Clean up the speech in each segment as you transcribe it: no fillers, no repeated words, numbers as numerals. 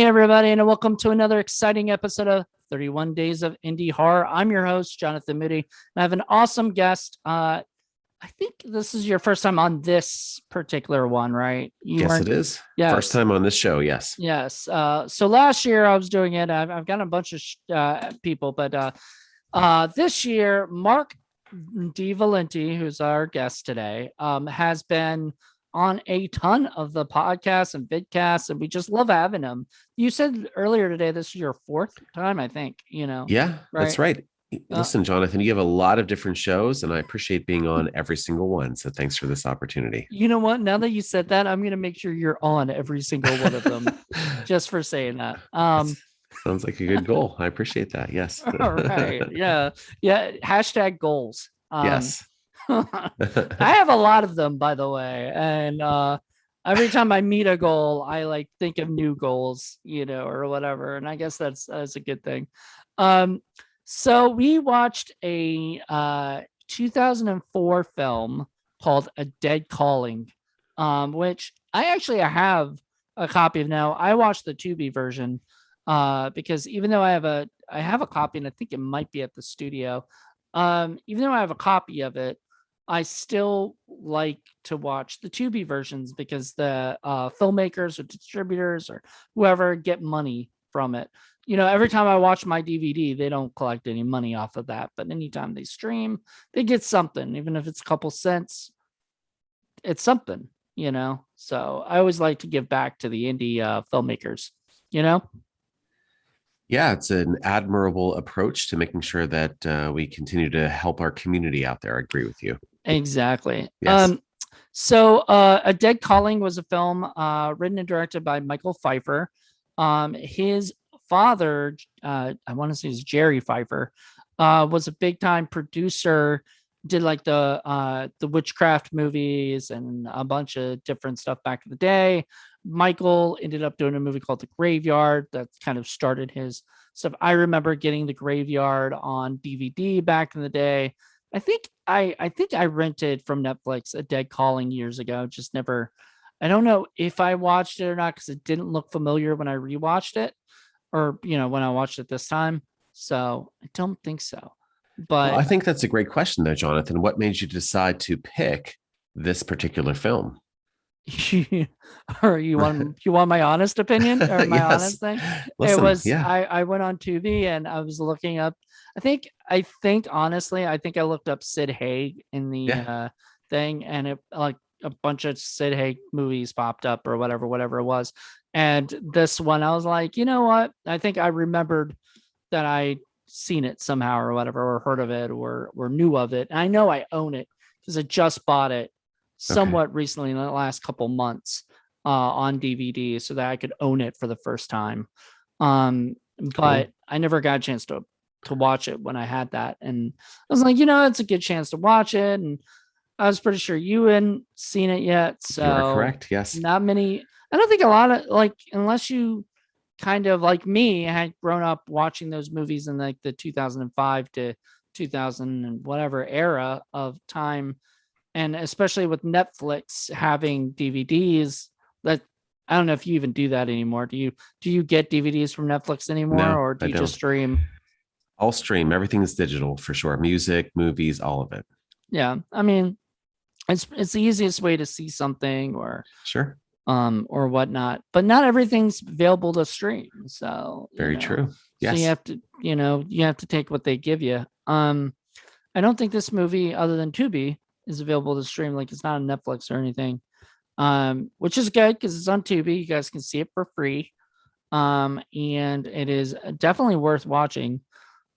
everybody, and welcome to another exciting episode of 31 Days of Indie Horror. I'm your host, Jonathan Moody, and I have an awesome guest. I think this is your first time on this particular one, right? Yes, it is. First Yes. time on this show. Yes. Yes. So last year I was doing it. I've got a bunch of people, but this year, Mark D Valenti, who's our guest today, has been on a ton of the podcasts and vidcasts, and we just love having him. You said earlier today this is your fourth time, I think, Yeah, right? that's right. Uh, Listen, Jonathan, you have a lot of different shows, and I appreciate being on every single one. So thanks for this opportunity. you know what? Now that you said that, I'm going to make sure you're on every single one of them just for saying that. Sounds like a good goal. I appreciate that. Yes. All right. Yeah. Yeah. Hashtag goals. Yes. I have a lot of them, by the way. And every time I meet a goal, I like think of new goals, or whatever. And I guess that's a good thing. So we watched a 2004 film called A Dead Calling, which I actually have a copy of now. I watched the Tubi version because even though I have a copy, and I think it might be at the studio. Even though I have a copy of it, I still like to watch the Tubi versions because the filmmakers or distributors or whoever get money from it. Every time I watch my DVD, they don't collect any money off of that. But anytime they stream, they get something, even if it's a couple cents, it's something. So I always like to give back to the indie filmmakers, you know? Yeah, it's an admirable approach to making sure that we continue to help our community out there. I agree with you. Exactly. Yes. So A Dead Calling was a film written and directed by Michael Pfeiffer. His father, I want to say is Jerry Pfeiffer, was a big time producer, did like the witchcraft movies and a bunch of different stuff back in the day. Michael ended up doing a movie called The Graveyard that kind of started his stuff. I remember getting The Graveyard on DVD back in the day. I think I rented from Netflix A Dead Calling years ago. Just never. I don't know if I watched it or not because it didn't look familiar when I rewatched it, or when I watched it this time. So I don't think so. Well, But I think that's a great question, there, Jonathan. What made you decide to pick this particular film? or you want my honest opinion or my Yes. honest thing? It Listen, was yeah. I went on Tubi and I was looking up. I think honestly, I think I looked up Sid Haig in the Yeah. thing, and it like a bunch of Sid Haig movies popped up or whatever it was. And this one, I was like, you know what? I think I remembered that I seen it somehow or whatever, or heard of it, or knew of it. And I know I own it because I just bought it Okay. somewhat recently in the last couple months on DVD so that I could own it for the first time. But Cool. I never got a chance to watch it when I had that. And I was like, it's a good chance to watch it. And I was pretty sure you hadn't seen it yet. You are So correct. Yes. not many, I don't think a lot of like, unless you kind of like me had grown up watching those movies in like the 2005 to 2000 and whatever era of time, and especially with Netflix having DVDs, that I don't know if you even do that anymore. Do you get DVDs from Netflix anymore, No, or do I you just don't. stream? All stream. Everything's digital for sure. Music, movies, all of it. Yeah, I mean, it's the easiest way to see something Sure. or whatnot, but not everything's available to stream. So Very true. so you Yes. have to you have to take what they give you. I don't think this movie, other than Tubi, is available to stream. Like it's not on Netflix or anything. Which is good because it's on Tubi. You guys can see it for free. And it is definitely worth watching.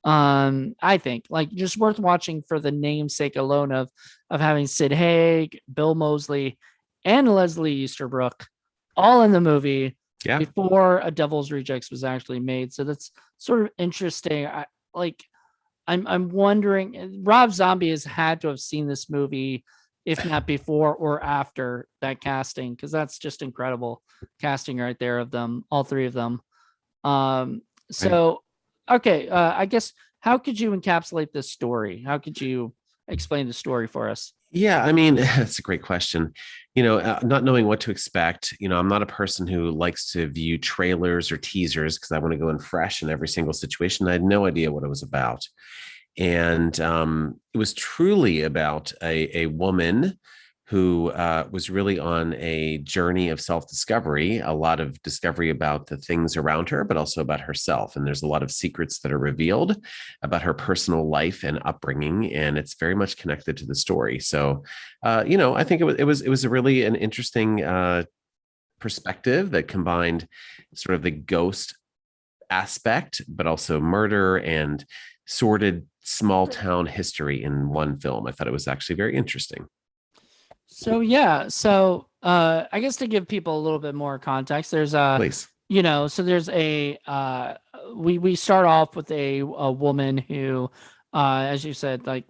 I think like just worth watching for the namesake alone of having Sid Haig, Bill Moseley, and Leslie Easterbrook all in the movie Yeah. before A Devil's Rejects was actually made. So that's sort of interesting. I'm wondering, Rob Zombie has had to have seen this movie, if not before or after that casting, because that's just incredible casting right there of them, all three of them. Um, Right. so I guess how could you encapsulate this story? How could you explain the story for us? Yeah, I mean, that's a great question. Not knowing what to expect, I'm not a person who likes to view trailers or teasers because I want to go in fresh in every single situation. I had no idea what it was about. And it was truly about a woman who was really on a journey of self-discovery, a lot of discovery about the things around her, but also about herself. And there's a lot of secrets that are revealed about her personal life and upbringing, and it's very much connected to the story. So, I think it was a really an interesting perspective that combined sort of the ghost aspect, but also murder and sordid small town history in one film. I thought it was actually very interesting. So yeah, so I guess to give people a little bit more context, there's a Please. so there's a we start off with a woman who as you said, like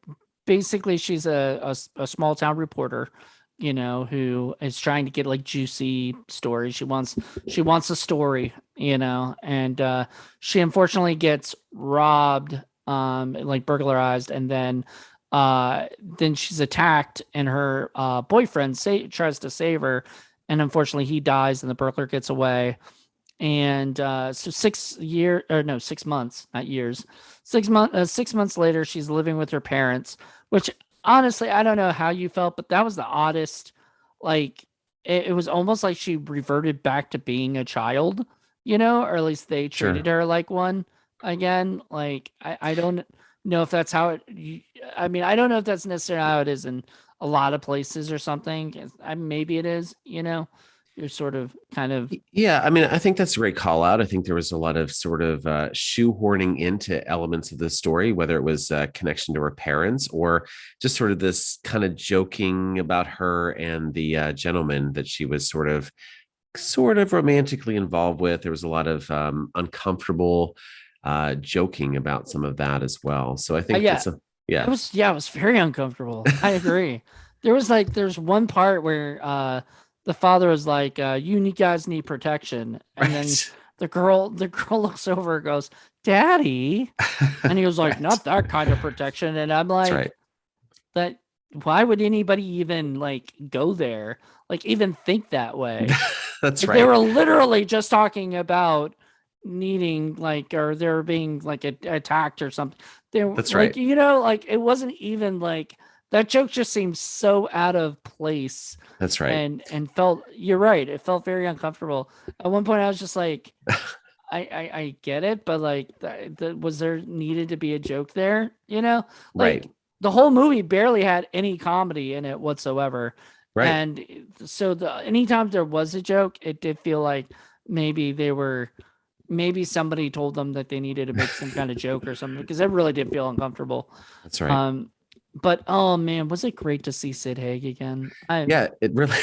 basically she's a small town reporter, who is trying to get like juicy stories. She wants a story, and she unfortunately gets robbed, like burglarized, and then she's attacked, and her boyfriend tries to save her, and unfortunately he dies and the burglar gets away. And so 6 year or no 6 months, not years, 6 months later she's living with her parents, which honestly I don't know how you felt, but that was the oddest. Like it was almost like she reverted back to being a child, or at least they treated Sure. her like one again. Like I don't know if that's how I mean, I don't know if that's necessarily how it is in a lot of places or something. Maybe it is, you're sort of kind of. Yeah, I mean, I think that's a great call out. I think there was a lot of sort of shoehorning into elements of the story, whether it was a connection to her parents or just sort of this kind of joking about her and the gentleman that she was sort of romantically involved with. There was a lot of uncomfortable joking about some of that as well. So I think Yeah, that's yeah, it was very uncomfortable. I agree. There's one part where the father was like, you guys need protection. And then right, the girl looks over and goes, Daddy. And he was like, right. not that kind of protection. And I'm That's like, right. that why would anybody even like go there? Like even think that way? That's Like they right. were literally just talking about needing like, or they're being like attacked or something. They were That's like, right. like it wasn't even like that joke just seemed so out of place, That's right. and felt, you're right, it felt very uncomfortable. At one point I was just like, I get it, but like was there needed to be a joke there? Right. Like the whole movie barely had any comedy in it whatsoever. Right. And so anytime there was a joke, it did feel like maybe somebody told them that they needed to make some kind of joke or something, because it really did feel uncomfortable. That's right. Um, but oh man, was it great to see Sid Haig again? Yeah, it really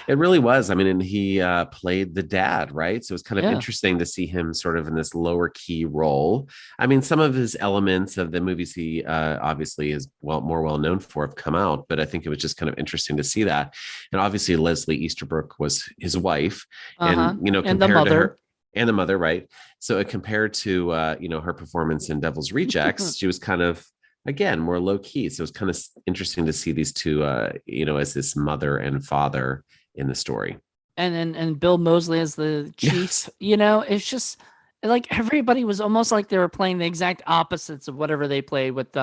it really was. I mean, and he played the dad, right? So it's kind of Yeah. interesting to see him sort of in this lower key role. I mean, some of his elements of the movies he obviously is more well known for have come out, but I think it was just kind of interesting to see that. And obviously, Leslie Easterbrook was his wife, and Uh-huh. And the compared to mother. her and the mother, right? So it compared to her performance in Devil's Rejects, she was kind of again more low key. So it's kind of interesting to see these two, as this mother and father in the story. And Bill Moseley as the chief. Yes, It's just like everybody was almost like they were playing the exact opposites of whatever they played with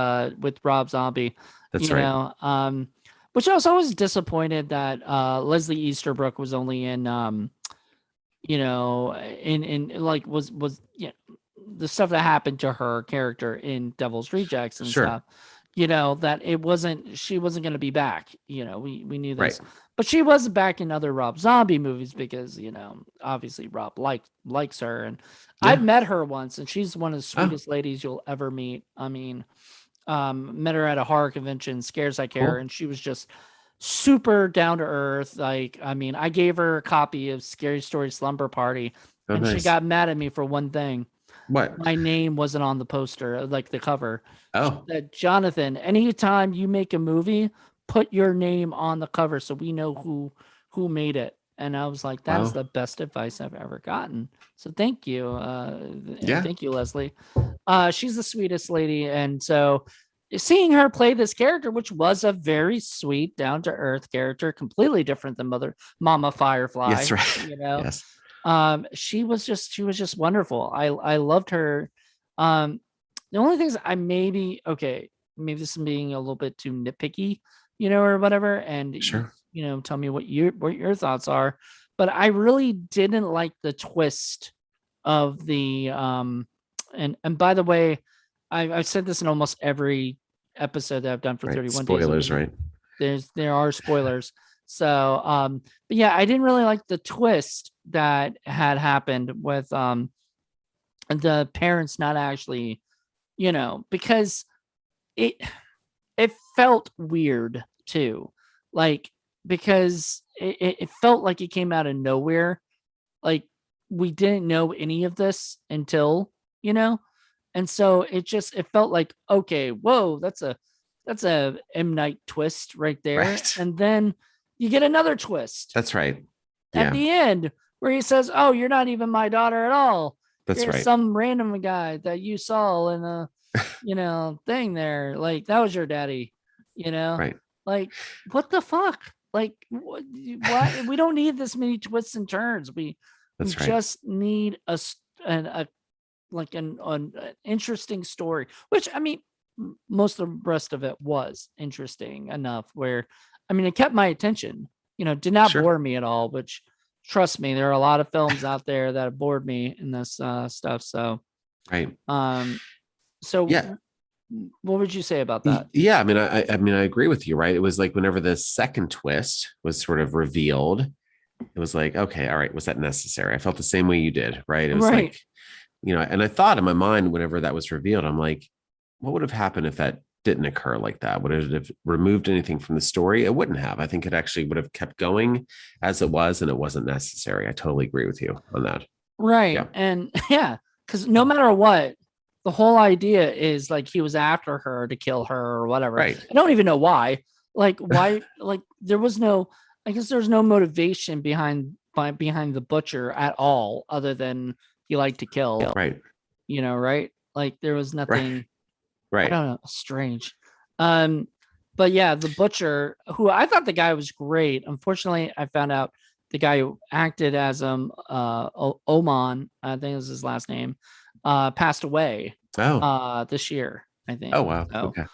Rob Zombie. that's you right. know um which I was always disappointed that Leslie Easterbrook was only in in like was the stuff that happened to her character in Devil's Rejects and Sure. stuff. That she wasn't going to be back. We knew Right. this, but she was back in other Rob Zombie movies because obviously Rob likes her, and I've Yeah. met her once, and she's one of the Oh, sweetest ladies you'll ever meet. I mean, met her at a horror convention, Scares I Care, cool. and she was just super down to earth. Like, I mean, I gave her a copy of Scary Story Slumber Party, Oh, and she nice. got mad at me for one thing. What? My name wasn't on the poster, like the cover. She Oh, said, Jonathan, anytime you make a movie, put your name on the cover so we know who made it. And I was like, that is wow. the best advice I've ever gotten. So thank you. And Yeah. thank you, Leslie. She's the sweetest lady. And so seeing her play this character, which was a very sweet, down to earth character, completely different than Mama Firefly, Yes, right. Yes. she was just wonderful. I loved her. Um, the only things I maybe this is being a little bit too nitpicky, or whatever, and Sure. tell me what your thoughts are. But I really didn't like the twist of the and by the way, I've said this in almost every episode that I've done for Right. 31 days of Spoilers, movie. right? There are spoilers. So but yeah, I didn't really like the twist that had happened with the parents not actually, because it it felt weird too. Like, because it felt like it came out of nowhere. Like, we didn't know any of this until, and so it felt like, okay, whoa, that's a M Night twist right there. Right. And then you get another twist That's right. at Yeah, the end where he says, "Oh, you're not even my daughter at all. that's You're right. some random guy that you saw in a, thing there. Like, that was your daddy, you know? Right. Like, what the fuck? Like, why we don't need this many twists and turns. We That's right. just need a like an interesting story, which, I mean, most of the rest of it was interesting enough where, I mean, it kept my attention, did not Sure. bore me at all, which, trust me, there are a lot of films out there that have bored me in this stuff. So, Right. um, so Yeah. what would you say about that? Yeah. I mean, I agree with you, right? It was like whenever the second twist was sort of revealed, it was like, okay, all right, was that necessary? I felt the same way you did, right? It was Right. like, and I thought in my mind, whenever that was revealed, I'm like, what would have happened if that didn't occur like that? Would it have removed anything from the story? It wouldn't have. I think it actually would have kept going as it was, and it wasn't necessary. I totally agree with you on that. Right. Yeah. And yeah, because no matter what, the whole idea is like he was after her to kill her or whatever. Right. I don't even know why. Like, why? Like, there was no, I guess there's no motivation behind the butcher at all, other than he liked to kill, Right. right? Like, there was Right. nothing, I Right. don't know, strange. Um, but yeah, the butcher, who I thought the guy was great. Unfortunately, I found out the guy who acted as Oman, I think is his last name, passed away Oh. this year, I Oh think. wow. So Okay.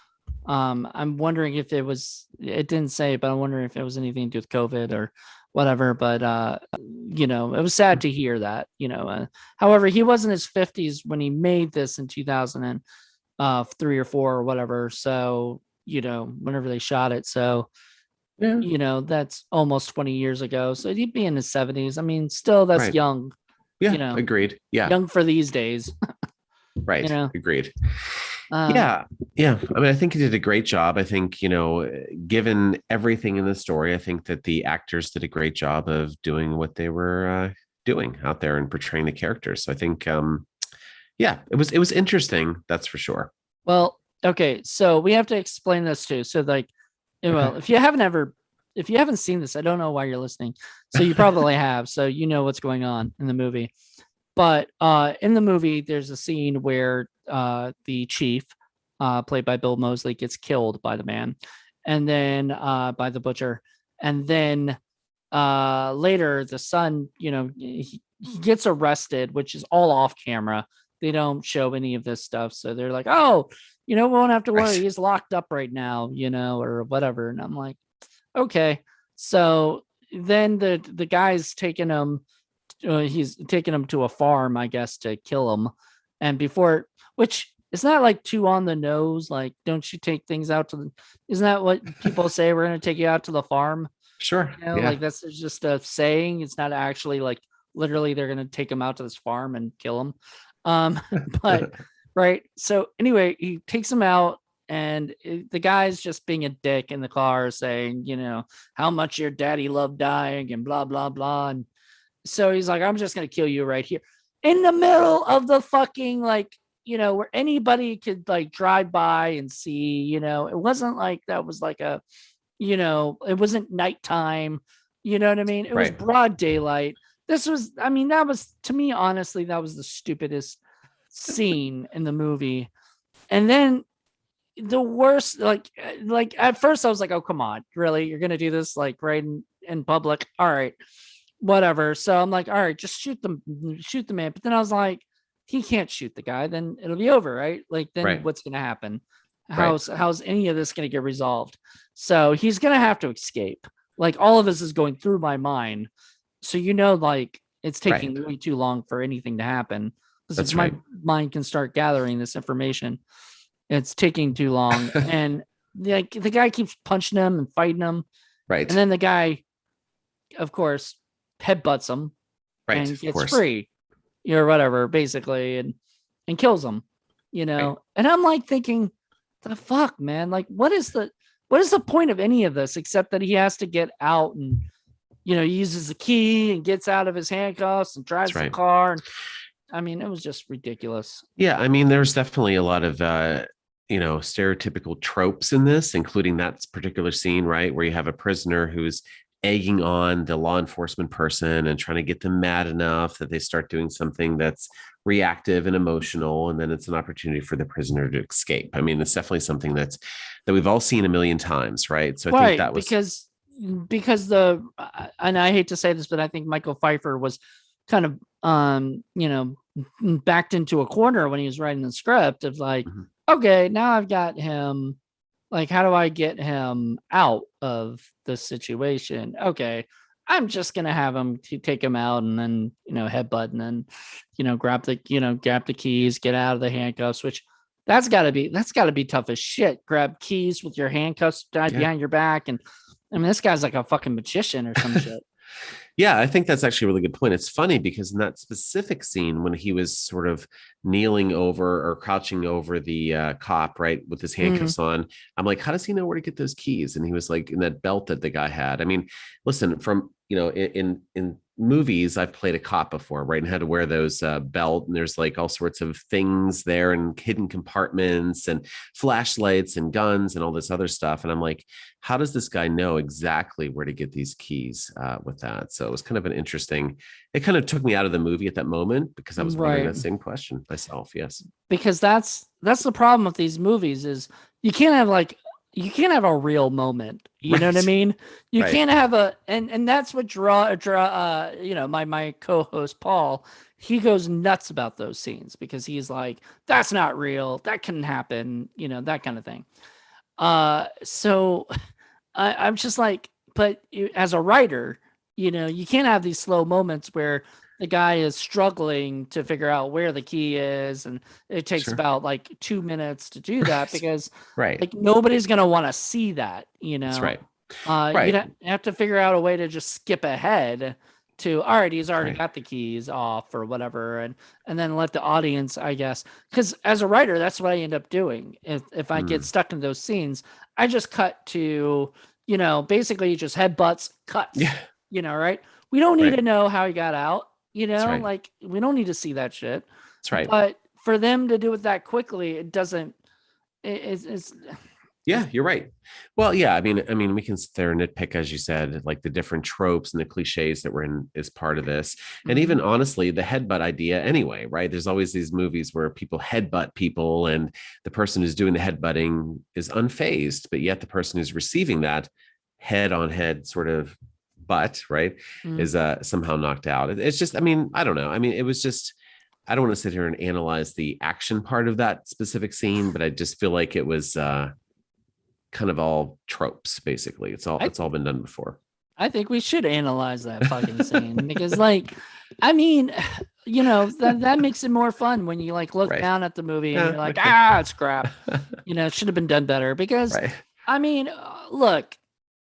I'm wondering if it didn't say, but I'm wondering if it was anything to do with COVID or whatever. But it was sad to hear that, however, he was in his 50s when he made this in 2003 or four or whatever. So, whenever they shot it. So, Yeah. that's almost 20 years ago. So he'd be in his 70s. I mean, still, that's Right. young, Yeah. Agreed. Yeah. young for these days, you Right. know. Agreed. Um, Yeah. Yeah. I mean, I think he did a great job. I think, given everything in the story, I think that the actors did a great job of doing what they were doing out there and portraying the characters. So I think, yeah, it was interesting. That's for sure. well, okay. So we have to explain this too. So, like, Okay. well, if you haven't seen this, I don't know why you're listening. So you probably have. So you know what's going on in the movie. But in the movie, there's a scene where the chief, played by Bill Moseley, gets killed by the man, and then by the butcher, and then later the son, he gets arrested, which is all off camera. They don't show any of this stuff, so they're like, "Oh, we won't have to worry. Right. He's locked up right now, or whatever." And I'm like, "Okay." So then the guy's taking him, he's taking him to a farm, I guess, to kill him. And before, which is not like too on the nose, like, don't you take things out to the, isn't that what people say? We're going to take you out to the farm. Sure. Like, Yeah. that's just a saying. It's not actually like literally they're going to take him out to this farm and kill him. But right. So anyway, he takes him out, and the guy's just being a dick in the car saying, how much your daddy loved dying and blah, blah, blah. And so he's like, I'm just going to kill you right here in the middle of the fucking, like, where anybody could like drive by and see, it wasn't like that was like it wasn't nighttime. You know what I mean? It was Right. broad daylight. I mean, that was, to me, honestly, that was the stupidest scene in the movie. And then the worst, like at first I was like, oh come on, really? You're gonna do this like right in public? All right, whatever. So I'm like, all right, just shoot the man. But then I was like, he can't shoot the guy, then it'll be over, right? Like then Right. what's gonna happen? Right. How's any of this gonna get resolved? So he's gonna have to escape. Like all of this is going through my mind. So like it's Right. taking way too long for anything to happen. Because if That's my right. mind can start gathering this information, it's taking too long. And like the guy keeps punching him and fighting him. And Right. then the guy, of course, headbutts him Right. and Of gets course. free, or whatever, basically, and kills him, Right. And I'm like thinking, the fuck, man? Like, what is the point of any of this except that he has to get out and he uses the key and gets out of his handcuffs and That's drives the right. car. And I mean, it was just ridiculous. Yeah, I mean, there's definitely a lot of stereotypical tropes in this, including that particular scene, right, where you have a prisoner who's egging on the law enforcement person and trying to get them mad enough that they start doing something that's reactive and emotional, and then it's an opportunity for the prisoner to escape. I mean, it's definitely something that we've all seen a million times, right? So I think Right, that was because and I hate to say this, but I think Michael Pfeiffer was kind of backed into a corner when he was writing the script of like, mhm, okay, now I've got him. Like, how do I get him out of this situation? Okay, I'm just gonna have him take him out and then headbutt and then grab the keys, get out of the handcuffs, which that's gotta be tough as shit. Grab keys with your handcuffs tied yeah. behind your back, and I mean this guy's like a fucking magician or some shit. Yeah, I think that's actually a really good point. It's funny because in that specific scene, when he was sort of kneeling over or crouching over the cop, right, with his Mm, handcuffs on, I'm like, how does he know where to get those keys? And he was like, in that belt that the guy had. I mean, listen, from in movies, I've played a cop before, right, and had to wear those belt, and there's like all sorts of things there and hidden compartments and flashlights and guns and all this other stuff. And I'm like, how does this guy know exactly where to get these keys with that? So it was kind of an interesting, it kind of took me out of the movie at that moment because I was wondering right. that same question myself. Yes. Because that's the problem with these movies is you can't have like you can't have a real moment. You know what I Right. mean? You Right. can't have a and that's what draw my co-host Paul, he goes nuts about those scenes because he's like, that's not real. That couldn't happen, that kind of thing. So I'm just like, but as a writer, you can't have these slow moments where the guy is struggling to figure out where the key is, and it takes Sure. about like 2 minutes to do that Right. because Right. like nobody's gonna want to see that, That's right. You'd Right. have to figure out a way to just skip ahead to all right, he's That's already right. got the keys off or whatever, and then let the audience, I guess, because as a writer, that's what I end up doing. If I get Mm. stuck in those scenes, I just cut to basically just headbutts, cuts, Yeah. right? We don't need Right. to know how he got out, That's right. like we don't need to see that shit. That's right. But for them to do it that quickly, it doesn't. It's Yeah, you're right. Well, yeah, I mean, we can sit there and nitpick, as you said, like the different tropes and the cliches that were in as part of this. And mhm. even honestly, the headbutt idea anyway, right? There's always these movies where people headbutt people and the person who's doing the headbutting is unfazed, but yet the person who's receiving that head on head sort of butt, right, Mhm. is somehow knocked out. It's just, I mean, I don't know. I mean, it was just I don't want to sit here and analyze the action part of that specific scene, but I just feel like it was kind of all tropes. Basically, I it's all been done before. I think we should analyze that fucking scene because, like, I mean, that makes it more fun when you like look Right. down at the movie and Yeah. you're like, Okay. ah, it's crap. It should have been done better because, Right. I mean, look,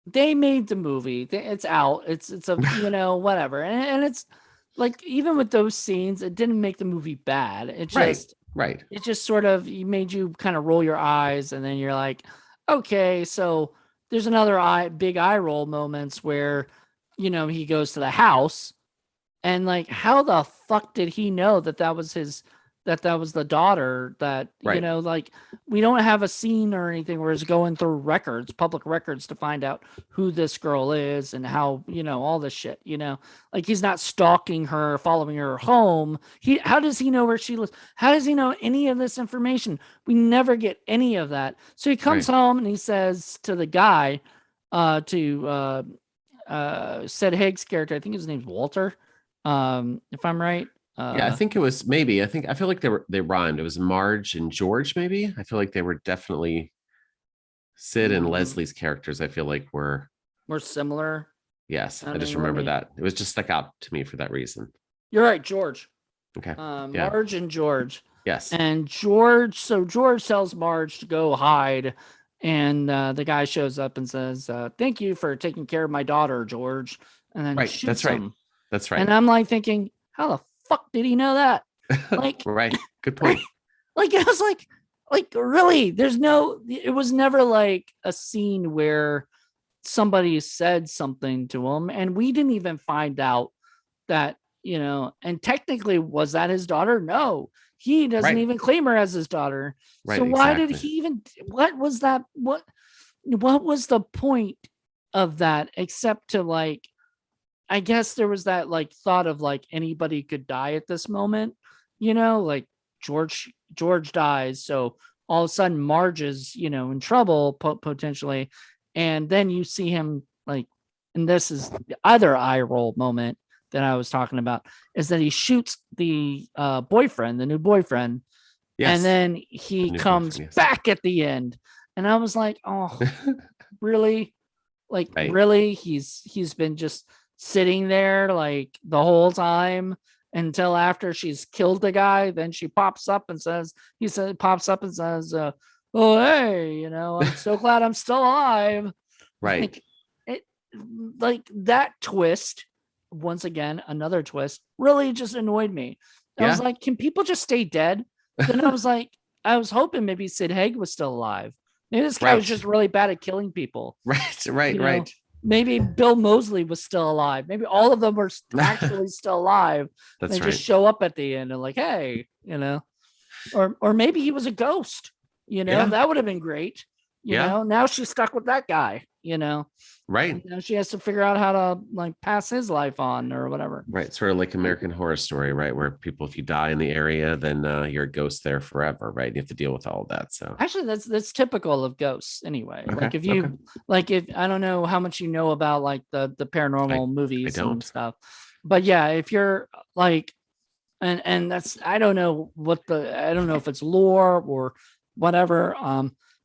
they made the movie. It's out. It's a whatever, and it's like even with those scenes, it didn't make the movie bad. Right. Right. It just sort of made you kind of roll your eyes, and then you're like, okay, so there's another big eye roll moments where he goes to the house and like how the fuck did he know that that was his that was the daughter, that, Right. like, we don't have a scene or anything where it's going through records, public records, to find out who this girl is and how, all this shit, like, he's not stalking her, following her home. How does he know where she lives? How does he know any of this information? We never get any of that. So he comes Right. home and he says to the guy, to Sid Haig's character, I think his name's Walter, if I'm right. Yeah, I Uh, think it was maybe. I feel like they rhymed. It was Marge and George, maybe. I feel like they were definitely Sid and mm, Leslie's characters. I feel like were More similar yes. I just sounding. remember that. It was just stuck out to me for that reason. You're right, George. Okay. Yeah. Marge and George. Yes. And George, so George tells Marge to go hide. And the guy shows up and says, "Thank you for taking care of my daughter, George." And then Right. That's shoots right. him. That's And right. I'm like thinking, how the fuck did he know that? Like, Right. Good right? point. Like, it was like, really, it was never like a scene where somebody said something to him. And we didn't even find out that, and technically, was that his daughter? No, he doesn't Right. even claim her as his daughter. So Right. why did Exactly. he even, what was that? What was the point of that, except to, like, I guess there was that, like, thought of, like, anybody could die at this moment, like George dies. So all of a sudden Marge is, in trouble, potentially. And then you see him, like, and this is the other eye roll moment that I was talking about, is that he shoots the boyfriend, the new boyfriend, and Yes. then The he new comes boyfriend. Yes. back at the end. And I was like, oh, really? Like, Right. really? He's been just sitting there, like, the whole time, until after she's killed the guy. Then she pops up and says, pops up and says, "Oh, hey, I'm so glad I'm still alive." Right. Like, it, like, that twist, once again, another twist, really just annoyed me. I was Yeah. like, can people just stay dead? Then I was like, I was hoping maybe Sid Haig was still alive. Maybe this guy was Right. just really bad at killing people. Right. you Right. know Right. Maybe Bill Moseley was still alive. Maybe all of them were actually still alive. They That's just right. show up at the end and, like, hey, or maybe he was a ghost. Yeah. That would have been great. Yeah. Now she's stuck with that guy. And Right. now she has to figure out how to, like, pass his life on or whatever. Right. Sort of like American Horror Story, right? Where people, if you die in the area, then you're a ghost there forever, right? You have to deal with all of that. So, Actually, that's typical of ghosts anyway. okay. Like, if Okay. you, like, if I don't know how much you know about, like, the I, paranormal I movies and don't. stuff, but yeah, if you're like, and that's, I don't know if it's lore or whatever,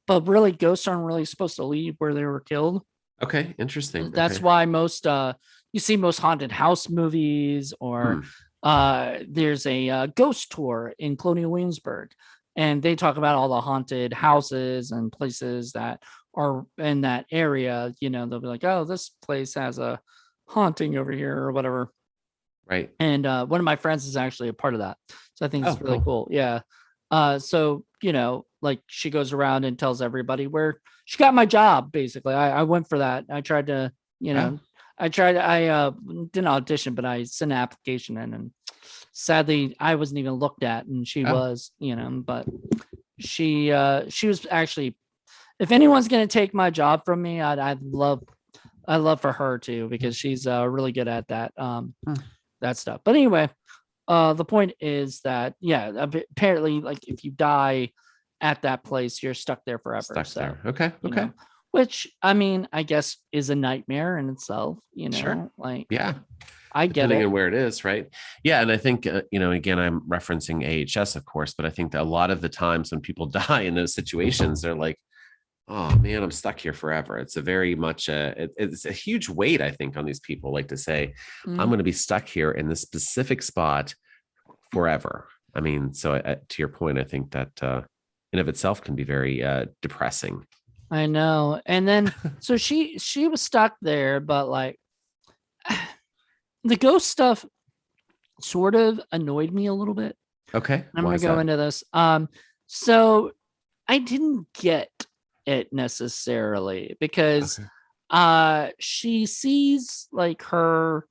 but really, ghosts aren't really supposed to leave where they were killed. Okay. Interesting. That's Okay. why most you see most haunted house movies, or Hmm. there's a ghost tour in Colonial Williamsburg, and they talk about all the haunted houses and places that are in that area. They'll be like, oh, this place has a haunting over here or whatever. Right. And one of my friends is actually a part of that, so I think Oh, it's really cool. cool. Yeah. So, like, she goes around and tells everybody where she got my job. Basically, I went for that. I tried to, you Oh, know, I didn't audition, but I sent an application in, and sadly I wasn't even looked at, and she oh, was, but she was actually, if anyone's gonna take my job from me, I'd love for her to, because she's really good at hmm. that stuff. But anyway, the point is that, yeah, apparently, like, if you die at that place, you're stuck there forever. Stuck So, there. Okay. you Okay. know, which, I mean, I guess is a nightmare in itself. Sure. Like, Yeah. I get Depending it. on where it is, right? Yeah, and I think again, I'm referencing AHS, of course, but I think that a lot of the times when people die in those situations, they're like, "Oh man, I'm stuck here forever." It's a very much it's a huge weight, I think, on these people, like to say, "I'm Mhm. going to be stuck here in this specific spot forever." I mean, so to your point, I think that in of itself can be very depressing. I know. And then, so she was stuck there, but, like, the ghost stuff sort of annoyed me a little bit. Okay, I'm why gonna is go that? into this. So I didn't get it necessarily, because Okay. she sees, like, her,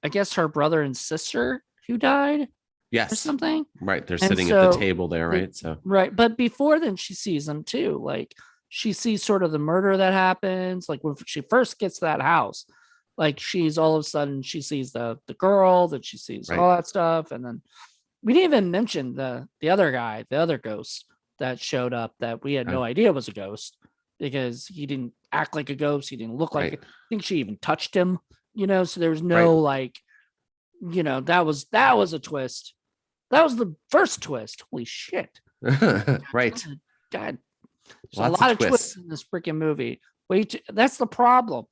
I guess, her brother and sister who died. or Yes. something. Right. They're And sitting at the so table there, they, right? So right, but before then she sees them too. Like she sees sort of the murder that happens. Like when she first gets to that house, like she's all of a sudden she sees the girl, that she sees right. all that stuff, and then we didn't even mention the other guy, the other ghost that showed up that we had Oh, no idea was a ghost because he didn't act like a ghost. He didn't look like it. right. I think she even touched him, so there was Right. no like, that was a twist. That was the first twist. Holy shit. Right. God, there's a Lots of lot of twists twists. in this freaking movie. Wait, that's the problem.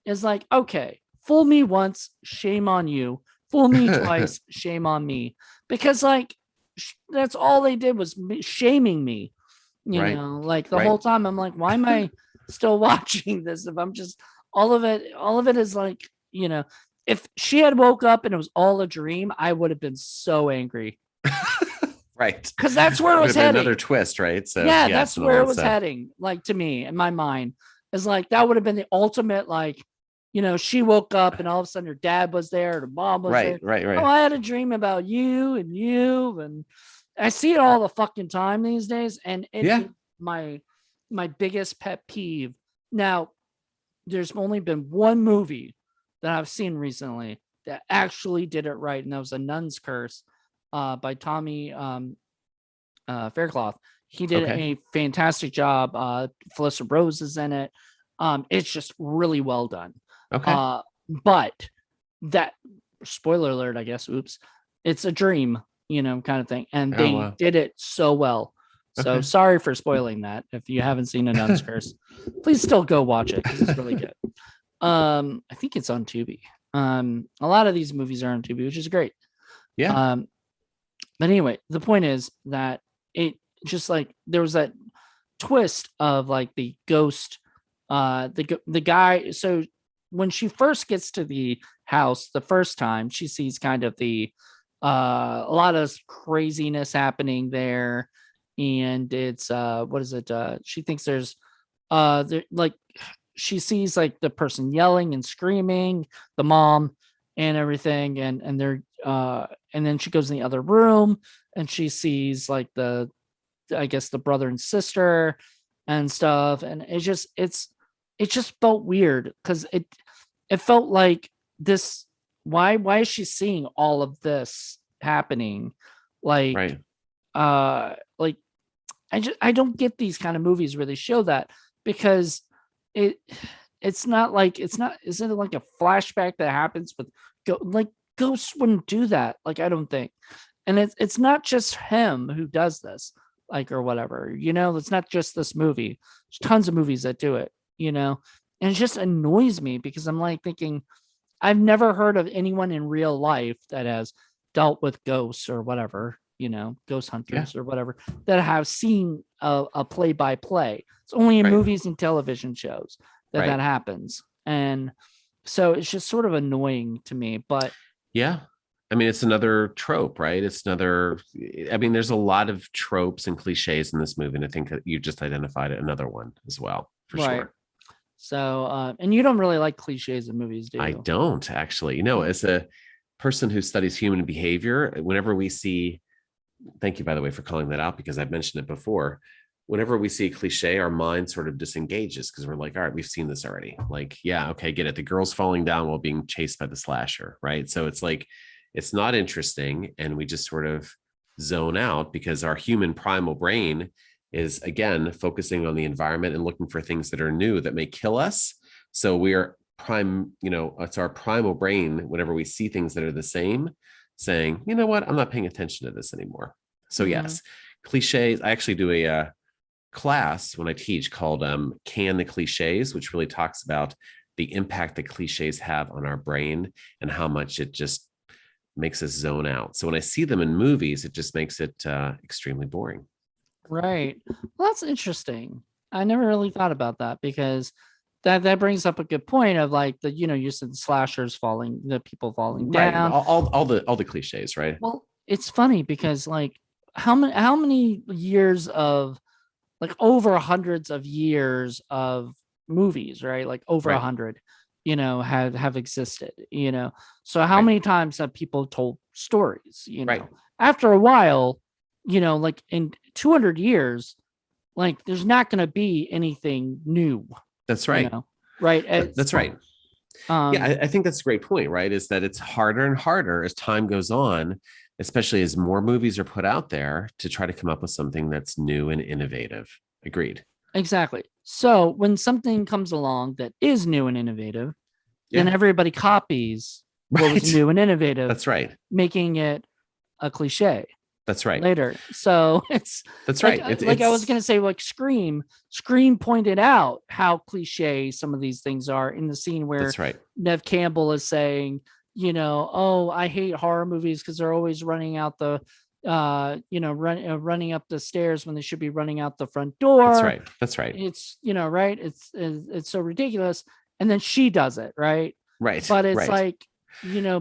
Is like, okay, fool me once, shame on you. Fool me twice, shame on me. Because like that's all they did was shaming me. Right. Like the Right. whole time I'm like, why am I still watching this? If I'm just all of it is like, if she had woke up and it was all a dream, I would have been so angry Right. because that's where It it would was have been another heading. twist, right? So Yeah, yes, that's and all where it that was stuff. heading. Like to me, in my mind, is like that would have been the ultimate. Like, she woke up and all of a sudden her dad was there, her mom was Right. there. Right. Oh, Right. I had a dream about you and you, and I see it all the fucking time these days, and it Yeah. is my biggest pet peeve. Now, there's only been one movie that I've seen recently that actually did it right, and that was A Nun's Curse, by Tommy Faircloth. He did Okay. a fantastic job. Felissa Rose is in it. It's just really well done. Okay. But that, spoiler alert, I guess. Oops, it's a dream, kind of thing, and Oh they wow. did it so well. So Okay. sorry for spoiling that. If you haven't seen A Nun's Curse, please still go watch it because it's really good. I think it's on Tubi. A lot of these movies are on Tubi, which is great. Yeah. Um, but anyway, the point is that it just like there was that twist of like the ghost, the guy. So when she first gets to the house the first time, she sees kind of the a lot of craziness happening there, and it's what is it? She thinks there's there like she sees like the person yelling and screaming, the mom and everything, and they're and then she goes in the other room and she sees like I guess the brother and sister and stuff, and it just felt weird because it felt like this. Why is she seeing all of this happening? Like Right. like I don't get these kind of movies where they show that because it it's not isn't it like a flashback that happens with like ghosts wouldn't do that, like I don't think. And it's not just him who does this, like, or whatever, it's not just this movie. There's tons of movies that do it, and it just annoys me because I'm like thinking I've never heard of anyone in real life that has dealt with ghosts or whatever, ghost Yeah. hunters or whatever, that have seen a play by play. It's only in Right. movies and television shows that Right. happens. And so it's just sort of annoying to me. But Yeah. I mean, it's another trope, right? It's another, I mean, there's a lot of tropes and cliches in this movie. And I think that you just identified another one as well, for right. sure. So, and you don't really like cliches in movies, do I you? don't actually, as a person who studies human behavior, whenever we see, thank you, by the way, for calling that out because I've mentioned it before. Whenever we see a cliche, our mind sort of disengages because we're like, all right, we've seen this already. Like, yeah, okay, get it. The girl's falling down while being chased by the slasher, right? So it's like, it's not interesting. And we just sort of zone out because our human primal brain is, again, focusing on the environment and looking for things that are new that may kill us. So we are it's our primal brain, whenever we see things that are the same, saying, you know what, I'm not paying attention to this anymore. So, Mm-hmm. yes, cliches. I actually do a class when I teach called Can the Cliches, which really talks about the impact that cliches have on our brain and how much it just makes us zone out. So when I see them in movies, it just makes it extremely boring. Right. Well, that's interesting. I never really thought about that because that brings up a good point of like you said slashers falling, the people falling Right. down. All the cliches, right? Well, it's funny because like how many years of like over hundreds of years of movies, right? Like over a Right. hundred, have existed, so how Right. many times have people told stories, Right. after a while, like in 200 years, like there's not going to be anything new, That's you right. know, right? That's right. Yeah, Um, I think that's a great point, right? Is that it's harder and harder as time goes on, especially as more movies are put out there to try to come up with something that's new and innovative. Agreed. exactly. So when something comes along that is new and innovative, then Yeah. everybody copies what was Right. new and innovative, That's right. making it a cliche That's right. later. So it's That's like right. like I was It's gonna say, like Scream pointed out how cliche some of these things are in the scene where that's right. Nev Campbell is saying, oh, I hate horror movies because they're always running out the running up the stairs when they should be running out the front That's door. right. That's right. It's right, it's so ridiculous. And then she does it, right? Right. But it's Right. like,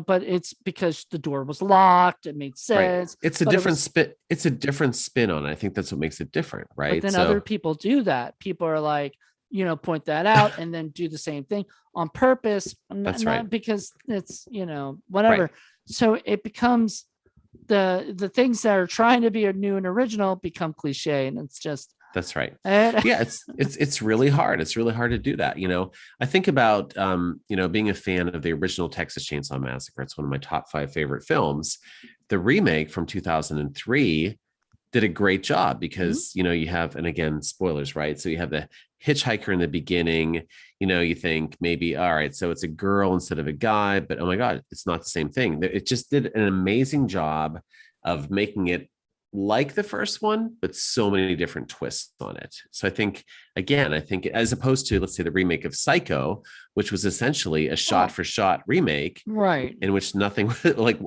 but it's because the door was locked, it made Right. sense. It's a But it different was spin. It's a different spin on it. I think that's what makes it different, but right? then other So people do that. People are like, point that out and then do the same thing on purpose, not, that's right. not because it's, Right. whatever. So it becomes the things that are trying to be a new and original become cliche, and it's just That's right. it, Yeah, it's really hard. It's really hard to do that. I think about being a fan of the original Texas Chainsaw Massacre. It's one of my top 5 favorite films. The remake from 2003 did a great job Mhm. because you have, and again, spoilers, right? So you have the hitchhiker in the beginning. You think maybe, all right, so it's a girl instead of a guy, but oh my god, it's not the same thing. It just did an amazing job of making it like the first one, but so many different twists on it. So I think as opposed to, let's say, the remake of Psycho, which was essentially a shot Oh, for shot remake right. in which nothing like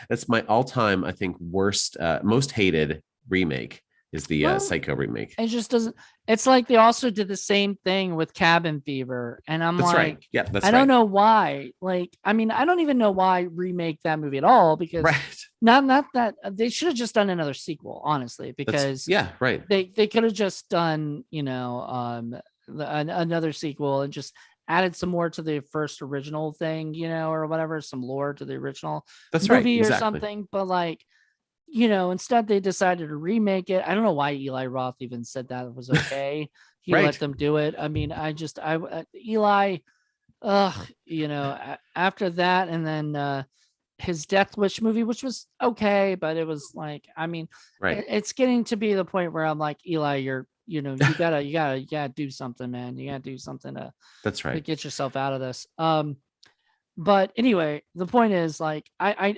that's my all-time, I think, worst, most hated remake is the Well, Psycho remake. it just doesn't. It's like they also did the same thing with Cabin Fever, and I'm That's right. like, Yeah, I that's don't right. know why. Like, I mean, I don't even know why remake that movie at all, because Right. not that they should have just done another sequel, honestly, That's because yeah, right. they could have just done, another sequel and just added some more to the first original thing, or whatever, some lore to the original That's right. movie or Exactly. something. But like, instead they decided to remake it. I don't know why Eli Roth even said that it was okay. He let Right. them do it. I mean, Eli, after that, and then his Death Wish movie, which was okay, but it was like, I mean, Right. it's getting to be the point where I'm like, Eli, you gotta do something, man. You gotta do something That's to right. get yourself out of this. But anyway, the point is, like, I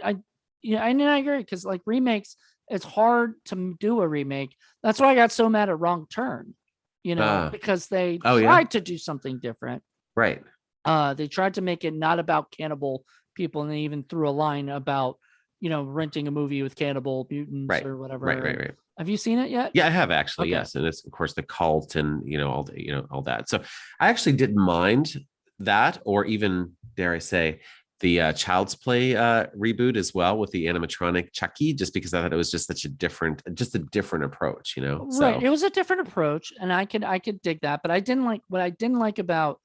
agree, because like remakes, it's hard to do a remake. That's why I got so mad at Wrong Turn, Uh because they oh yeah. tried to do something different. Right. They tried to make it not about cannibal people, and they even threw a line about, renting a movie with cannibal mutants Right. or whatever. Right. Right. And Right. have you seen it yet? Yeah, I have actually, Okay. yes. And it's of course the cult and all that. So I actually didn't mind that, or even, dare I say, the Child's Play reboot as well, with the animatronic Chucky, just because I thought it was just such a different approach. Right. So It was a different approach, and I could dig that, but I didn't like what I didn't like about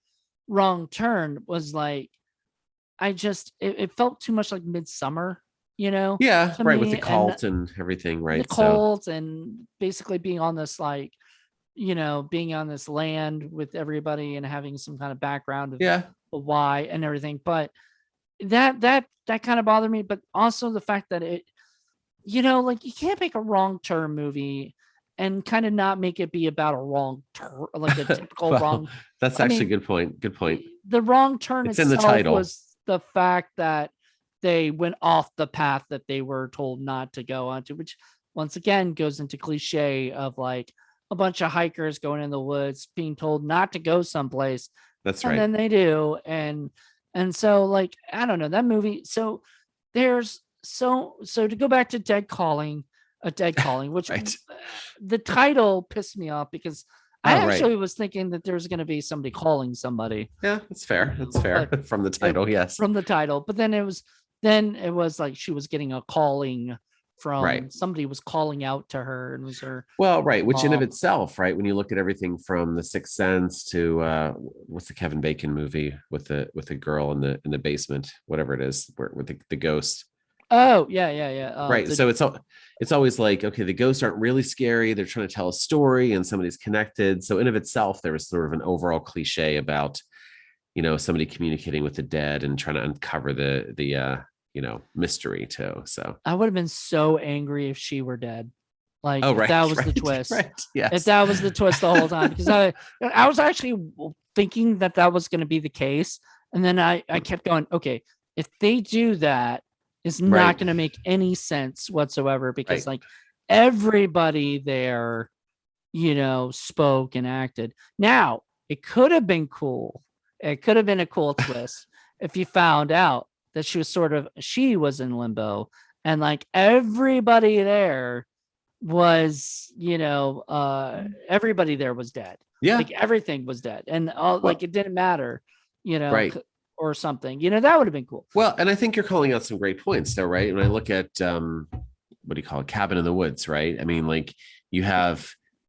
Wrong Turn was like, it felt too much like Midsummer, yeah, to right, with the me, and cult and everything, the right? So cult, and basically being on this, like, being on this land with everybody and having some kind of background of yeah, why and everything. But that kind of bothered me. But also the fact that like, you can't make a Wrong Turn movie and kind of not make it be about a wrong turn, like a typical well, wrong. that's I actually a mean, good point. Good point. the Wrong Turn It's in the itself title. was the fact that they went off the path that they were told not to go onto, which once again goes into cliche of like a bunch of hikers going in the woods being told not to go someplace, That's and right. then they do. And so, like, I don't know, that movie. So there's so to go back to Dead Calling, which Right. the title pissed me off, because I Oh, right. actually was thinking that there's going to be somebody calling somebody, Yeah, that's fair. That's fair but from the it, title. Yes. from the title. But then it was like she was getting a calling Right. from somebody, was calling out to her, and was her Well, right, which in of mom. itself, right, when you look at everything from The Sixth Sense to what's the Kevin Bacon movie with the girl in the basement, whatever it is, with the ghost. Oh, yeah, yeah, yeah. Right. So it's always like, okay, the ghosts aren't really scary. They're trying to tell a story and somebody's connected. So in of itself, there was sort of an overall cliche about, somebody communicating with the dead and trying to uncover the mystery too. So I would have been so angry if she were dead. Like oh if right, that was the right, twist. right. If Yes. that was the twist the whole time, because I was actually thinking that that was going to be the case, and then I kept going, okay, if they do that, it's not Right. going to make any sense whatsoever, because Right. like everybody there, spoke and acted. Now, it could have been cool. It could have been a cool twist if you found out that she was in limbo, and like everybody there was, everybody there was dead. Yeah. Like everything was dead, and all, like Well, it didn't matter, right. or something. That would have been cool. Well, and I think you're calling out some great points though, right? When I look at what do you call it, cabin in the woods, right? I mean, like you have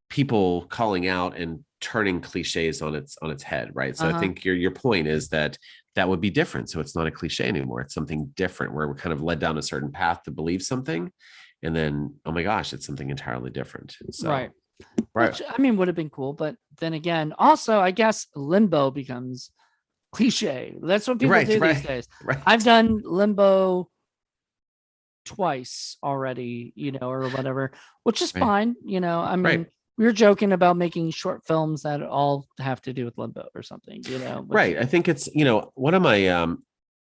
people calling out and turning cliches on its head, right? So I Uh-huh. think your point is that that would be different. So it's not a cliche anymore. It's something different where we're kind of led down a certain path to believe something, and then oh my gosh, it's something entirely different. Right. So right, Which I mean would have been cool, but then again, also I guess limbo becomes cliche. That's what people right, do these right, days. I've right, done limbo twice already, or whatever, which is right, fine. I mean, right. we were joking about making short films that all have to do with limbo or something, which Right. I think it's, one of my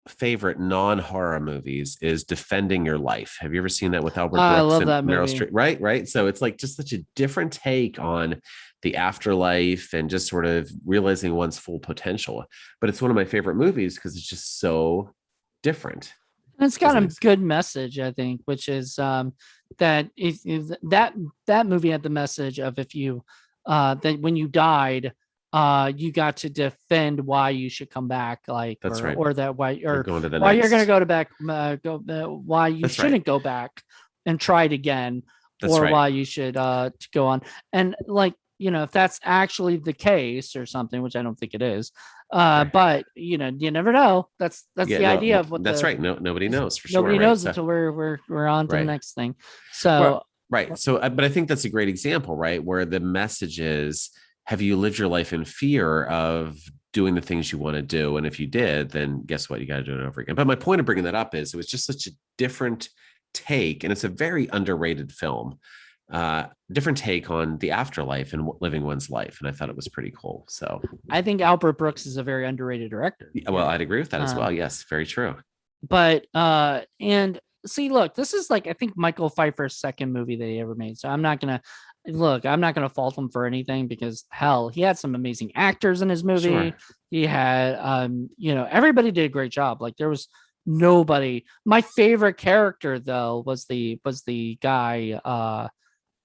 favorite non-horror movies is Defending Your Life. Have you ever seen that with Albert I Brooks love and that Meryl movie. Streep? Right, right. So it's like just such a different take on the afterlife and just sort of realizing one's full potential. But it's one of my favorite movies because it's just so different. And it's got Doesn't a make sense. good message, I think, which is that if that movie had the message of if you that when you died, you got to defend why you should come back, like That's right. or that why Or or going to the why you're gonna next. go to back why you That's right. shouldn't go back and try it again, That's or right. why you should to go on. And like, if that's actually the case or something, which I don't think it is, Right. but you never know. That's Yeah, the idea no, of what that's the right. No, nobody is knows for sure. nobody Right. knows So until we're on to the right. next thing. Well, So right. So, but I think that's a great example, right? Where the message is, have you lived your life in fear of doing the things you want to do? And if you did, then guess what? You got to do it over again. But my point of bringing that up is it was just such a different take, and it's a very underrated film. Different take on the afterlife and living one's life, and I thought it was pretty cool. So, I think Albert Brooks is a very underrated director. yeah, well, I'd agree with that as well. Um, Yes, very true. but and see, look, this is like I think Michael Pfeiffer's second movie that he ever made. So I'm not gonna fault him for anything, because hell, he had some amazing actors in his movie. Sure. He had everybody did a great job. Like there was nobody. My favorite character though was the guy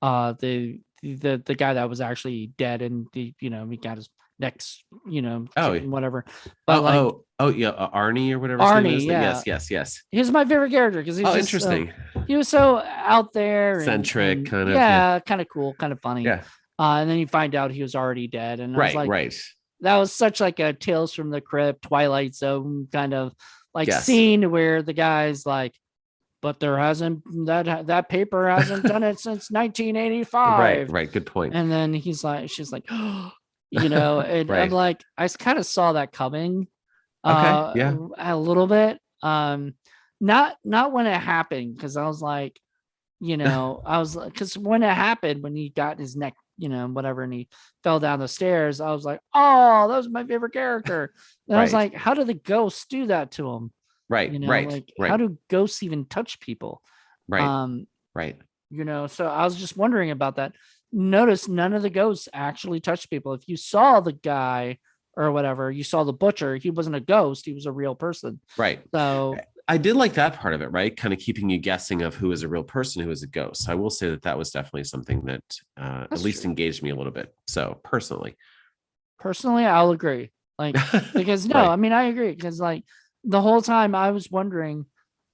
the guy that was actually dead, and he got his next Oh, whatever, but like oh, yeah, Arnie or whatever his name Arnie, is. yeah, Yes, yes, yes. he was my favorite character because Oh, interesting. he was so out there Centric, and kind of. Yeah, yeah, kind of cool, kind of funny. yeah. And then you find out he was already dead, and I was Right, like, right. that was such like a Tales from the Crypt, Twilight Zone kind of like Yes. scene where the guy's like, but there hasn't that paper hasn't done it since Right, 1985. right. Good point. And then she's like, and I'm Right. like, I kind of saw that coming Okay. Yeah. a little bit. Not when it happened, because I was like, I was like, because when it happened, when he got his neck, whatever, and he fell down the stairs, I was like, oh, that was my favorite character. And I was Right. like, how do the ghosts do that to him? Right. Right. Like how Right. do ghosts even touch people? Right. Um, Right. so I was just wondering about that. Notice none of the ghosts actually touched people. If you saw the guy or whatever, you saw the butcher, he wasn't a ghost, he was a real person. Right. So I did like that part of it, right? Kind of keeping you guessing of who is a real person, who is a ghost. I will say that that was definitely something that at that's least true. engaged me a little bit. So personally, Personally, I'll agree. Like, because no, right, I mean, I agree. Because like the whole time I was wondering,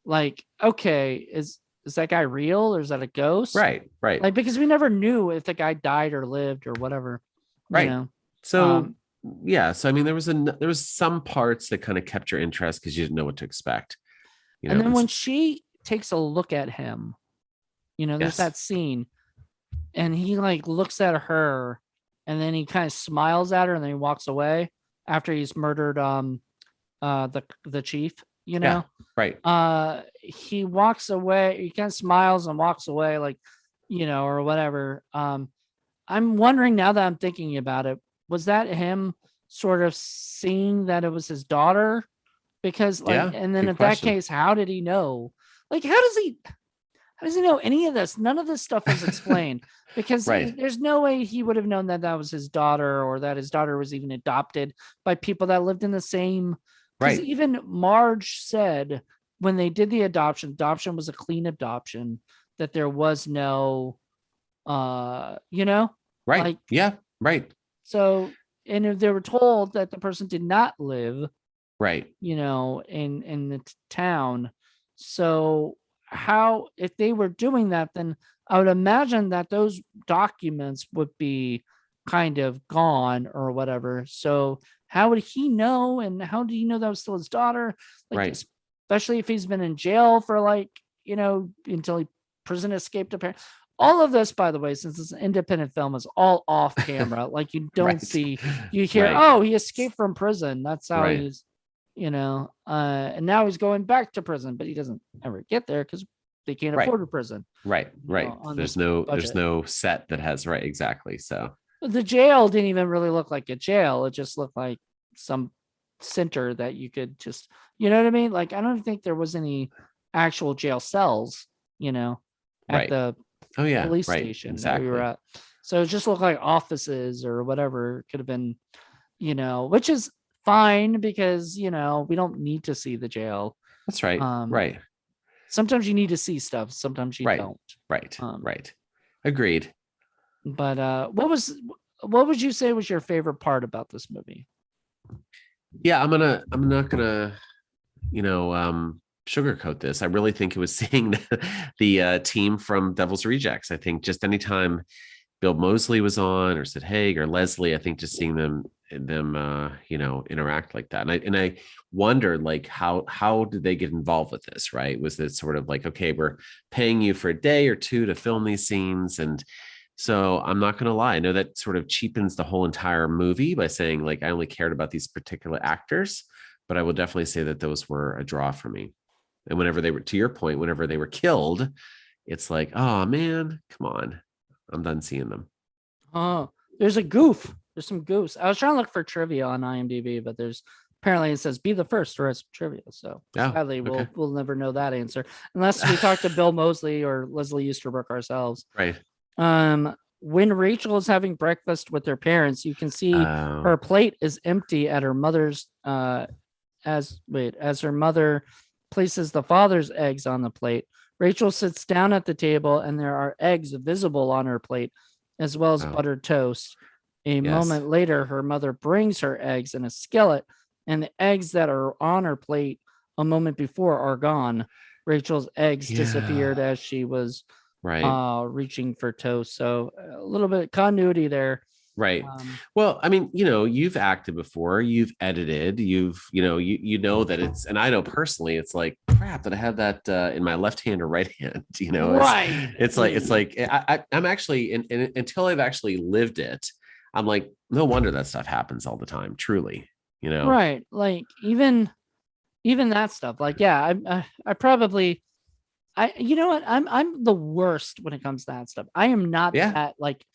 like, okay, is that guy real or is that a ghost? right, right, Like, because we never knew if the guy died or lived or whatever, you right. know. So Um, yeah, so I mean, there was some parts that kind of kept your interest because you didn't know what to expect. and then And when she takes a look at him. There's Yes. that scene, and he like looks at her, and then he kind of smiles at her, and then he walks away after he's murdered the chief. Yeah. Right. He walks away. He kind of smiles and walks away, like or whatever. I'm wondering now that I'm thinking about it, was that him sort of seeing that it was his daughter? Because like, Yeah. and then Good in that question. case, how did he know? Like, how does he know any of this? None of this stuff is explained because Right. there's no way he would have known that that was his daughter, or that his daughter was even adopted by people that lived in the same. Because Right. even Marge said when they did the adoption was a clean adoption, that there was no, Right. like, Yeah. Right. so, and if they were told that the person did not live, Right. in the town. So how, if they were doing that, then I would imagine that those documents would be kind of gone or whatever. So how would he know? And how do you know that was still his daughter? Like, Right. especially if he's been in jail for like, until he prison escaped apparently. All of this, by the way, since it's an independent film, is all off camera. Like, you don't Right. see, you hear, Right. oh, he escaped from prison. That's how Right. he's, and now he's going back to prison, but he doesn't ever get there because they can't Right. afford a prison. Right. Right. On There's this no budget. set that has right. Exactly. So The jail didn't even really look like a jail. It just looked like some center that you could just, you know what I mean? Like, I don't think there was any actual jail cells, at right. the Oh yeah. police Right. station that we were Exactly. at. So it just looked like offices or whatever. It could have been, which is fine because, we don't need to see the jail. That's right. Um, Right. Sometimes you need to see stuff, sometimes you Right. don't. Right. Um, Right. Agreed. but what would you say was your favorite part about this movie? Yeah. I'm not gonna, sugarcoat this. I really think it was seeing the team from Devil's Rejects. I think just anytime Bill Moseley was on, or Sid Haig or Leslie, I think just seeing them interact like that. And I wondered, like, how did they get involved with this? Right? Was it sort of like, okay, we're paying you for a day or two to film these scenes? And so I'm not going to lie, I know that sort of cheapens the whole entire movie by saying, like, I only cared about these particular actors, but I will definitely say that those were a draw for me. And whenever they were, to your point, whenever they were killed, it's like, oh man, come on, I'm done seeing them. Oh, there's a goof. There's some goofs. I was trying to look for trivia on IMDb, but there's apparently it says be the first to write some trivia. So Oh, sadly, okay. we'll never know that answer unless we talk to Bill Moseley or Leslie Easterbrook ourselves. Right. When Rachel is having breakfast with her parents, you can see her plate is empty at her mother's. As her mother places the father's eggs on the plate, Rachel sits down at the table, and there are eggs visible on her plate, as well as buttered toast. A moment later, her mother brings her eggs in a skillet, and the eggs that are on her plate a moment before are gone. Rachel's eggs disappeared as she was reaching for toast. So a little bit of continuity there. Right. Well, I mean, you've acted before, you've edited, you know that it's, and I know personally, it's like, crap, that I have that in my left hand or right hand, Right. It's like, I'm actually, until I've actually lived it, I'm like, no wonder that stuff happens all the time, truly, Right. Like even that stuff. Like, yeah, I probably, you know what? I'm the worst when it comes to that stuff. I am not that, like,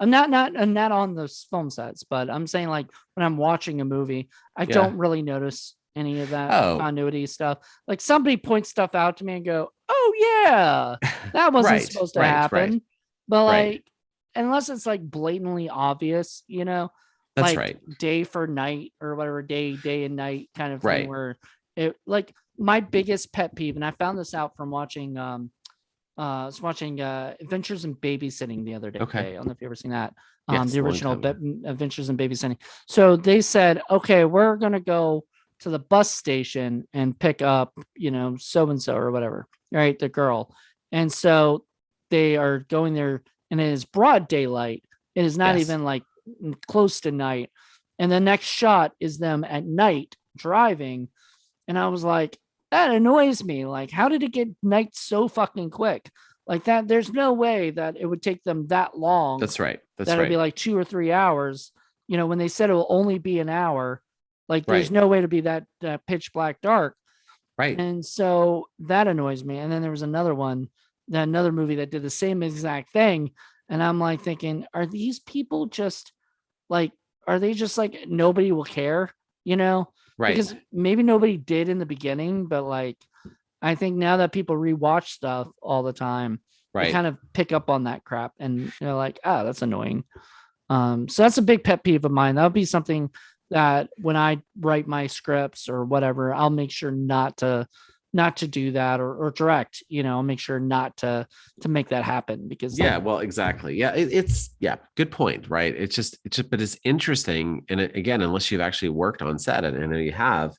I'm not on those film sets, but I'm saying, like, when I'm watching a movie, I don't really notice any of that continuity stuff. Like, somebody points stuff out to me and go, oh yeah, that wasn't supposed to happen. But like, unless it's like blatantly obvious, That's like right. day for night or whatever, day and night kind of thing, where it, like, my biggest pet peeve, and I found this out from watching I was watching Adventures in Babysitting the other day. Okay. I don't know if you've ever seen that. Yes, the original Adventures in Babysitting. So they said, okay, we're going to go to the bus station and pick up, so-and-so or whatever, right? The girl. And so they are going there, and it is broad daylight. It is not even like close to night. And the next shot is them at night driving. And I was like, that annoys me. Like, how did it get night so fucking quick? Like that, there's no way that it would take them that long. That's right. That's That'll be right. like 2 or 3 hours. When they said it will only be an hour, like there's Right. no way to be that pitch black dark. Right. And so that annoys me. And then there was another movie that did the same exact thing. And I'm like thinking, are these people just like, are they just like nobody will care, you know? Right. Because maybe nobody did in the beginning, but like I think now that people rewatch stuff all the time, they Right. kind of pick up on that crap and they're like, oh, that's annoying. So that's a big pet peeve of mine. That would be something that when I write my scripts or whatever, I'll make sure not to do that or direct, I'll make sure not to make that happen because Yeah, well, exactly. Yeah, it's yeah, good point, right? It's just, but it's interesting, and again, unless you've actually worked on set, and I know you have,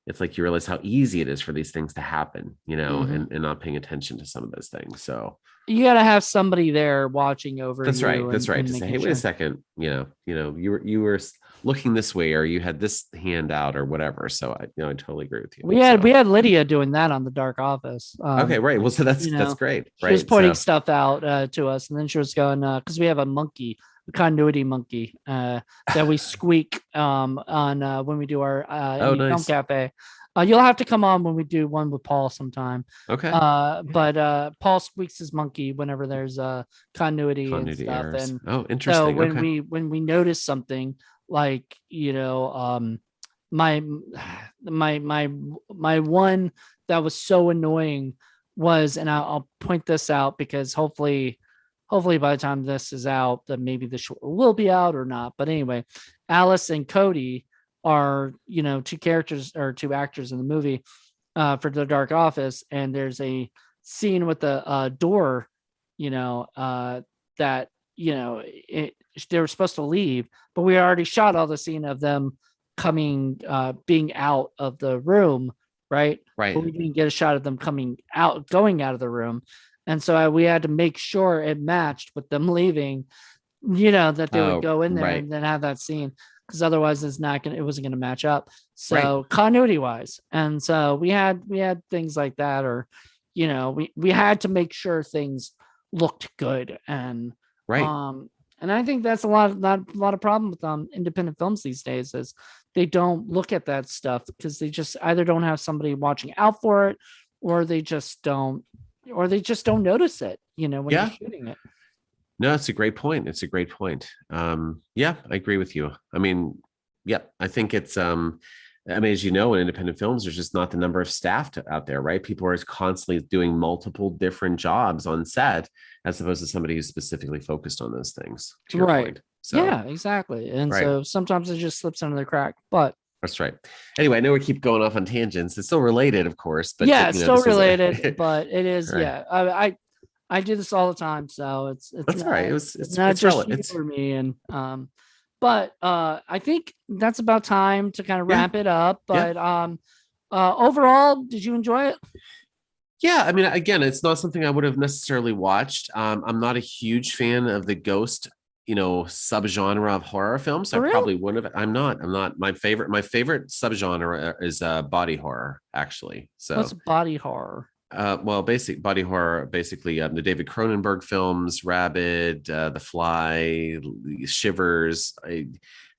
it's like you realize how easy it is for these things to happen, Mhm. and not paying attention to some of those things. So You got to have somebody there watching over that's right. you That's right. and To say, making hey, wait a sure. second, you were looking this way, or you had this hand out, or whatever. So I totally agree with you. We had So we had Lydia doing that on the Dark Office. okay, right. Well, Like, so that's great, she was right? pointing So stuff out to us, and then she was going because we have a monkey, a continuity monkey that we squeak on when we do our oh, indie film nice. cafe. You'll have to come on when we do one with Paul sometime. Okay, But Paul squeaks his monkey whenever there's continuity and continuity stuff, errors. and Oh, so interesting. when Okay, we notice something like my my one that was so annoying was, and I'll point this out because hopefully by the time this is out, that maybe the short will be out or not. But anyway, Alice and Cody are two characters or two actors in the movie for the Dark Office, and there's a scene with the door, that they were supposed to leave, but we already shot all the scene of them coming, being out of the room, right? But right. we didn't get a shot of them coming out, going out of the room, and so we had to make sure it matched with them leaving. That they would Oh, go in there right, and then have that scene because otherwise it wasn't gonna match up. right, So continuity wise, and so we had things like that, or we had to make sure things looked good, right. um and I think that's a lot of problem with independent films these days is they don't look at that stuff because they just either don't have somebody watching out for it, or they just don't notice it, when they're Yeah. shooting it. No, it's a great point. It's a great point. Yeah, I agree with you. I mean, yeah, I think it's I mean, as you know, in independent films, there's just not the number of staff out there, right? People are constantly doing multiple different jobs on set, as opposed to somebody who's specifically focused on those things, to your Right. point. So, Yeah, exactly. And right. so sometimes it just slips under the crack. But That's right. Anyway, I know we keep going off on tangents. It's still related, of course, but yeah, it's still this was related, but it is, right. yeah. I do this all the time, so it's That's all right. not It was it's it's not it's just relevant. you It's or me. And but I think that's about time to kind of yeah, wrap it up. yeah. But overall, did you enjoy it? Yeah, I mean, again, it's not something I would have necessarily watched. I'm not a huge fan of the ghost, subgenre of horror films. I For real? probably wouldn't have. I'm not. My favorite subgenre is body horror, actually. What's So, body horror? well, basic body horror, basically the David Cronenberg films, Rabid, The Fly, Shivers,